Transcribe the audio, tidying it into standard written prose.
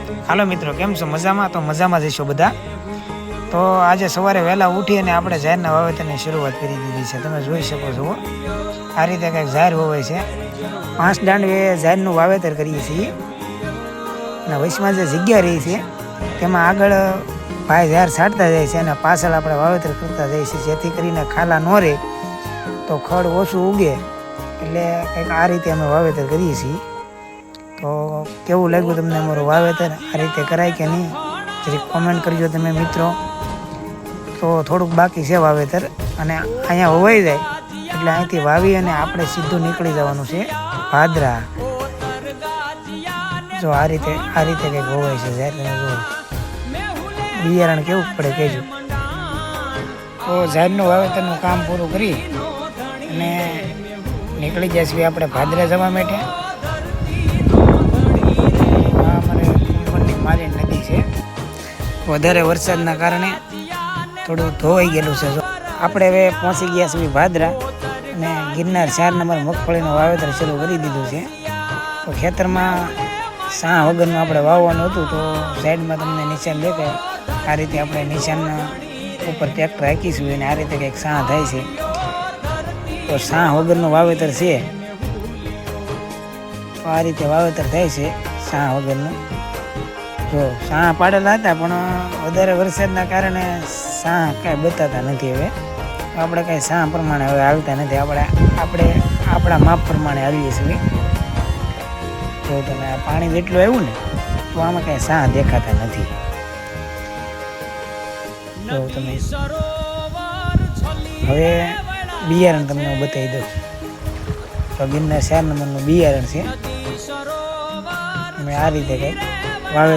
હાલો મિત્રો, કેમ છો? મજામાં? તો મજામાં જઈશું બધા. તો આજે સવારે વહેલા ઉઠી અને આપણે ઝાડના વાવેતરની શરૂઆત કરી દીધી છે. તમે જોઈ શકો છો આ રીતે કંઈક ઝાડ વવાય છે. 5 દાંડવે ઝાડનું વાવેતર કરીએ છીએ અને વચમાં જે જગ્યા રહી છે તેમાં આગળ ભાઈ ઝાડ છાંટતા જાય છે અને પાછળ આપણે વાવેતર કરતા જઈએ છીએ, જેથી કરીને ખાલા ન રહે તો ખડ ઓછું ઉગે. એટલે કંઈક આ રીતે અમે વાવેતર કરીએ છીએ. તો કેવું લાગ્યું તમને અમારું વાવેતર? આ રીતે કરાય કે નહીં જરીક કોમેન્ટ કરજો તમે મિત્રો. તો થોડુંક બાકી છે વાવેતર અને અહીંયા હોવાઈ જાય એટલે અહીંથી વાવી અને આપણે સીધું નીકળી જવાનું છે ભાદરા. જો આ રીતે કંઈક હોવાય છે. જ્યારે તમે જો બિયારણ કેવું પડે કહેજો. તો ઝાડનું વાવેતરનું કામ પૂરું કરી અને નીકળી જઈશું આપણે ભાદરા જવા માટે. મારી નદી છે, વધારે વરસાદના કારણે થોડું ધોવાઈ ગયેલું છે. આપણે હવે પહોંચી ગયા છીએ ભાદરા અને ગિરનાર 4 નંબર મગફળીનું વાવેતર શરૂ કરી દીધું છે. તો ખેતરમાં સાં વગરનું આપણે વાવવાનું હતું. તો સાઈડમાં તમને નિશાન દેખાય, આ રીતે આપણે નિશાન ઉપર ટ્રેક્ટર રાખીશું અને આ રીતે કંઈક સાં થાય છે. તો સાં વગરનું વાવેતર છે. તો આ રીતે વાવેતર થાય છે સાં વગરનું. જો સાં પાડેલા હતા પણ વધારે વરસાદના કારણે સાં કાંઈ બતાતા નથી. હવે આપણે કાંઈ સાં પ્રમાણે હવે હાલતા નથી. આપણે આપણા માપ પ્રમાણે હાલીએ છીએ. જો તમે આ પાણી જેટલું આવ્યું ને તો આમાં કાંઈ સાં દેખાતા નથી. જો તમે હવે બિયારણ તમને હું બતાવી દઉં. તો ગિરનાર 4 નંબરનું બિયારણ છે. આ રીતે કંઈક વાવે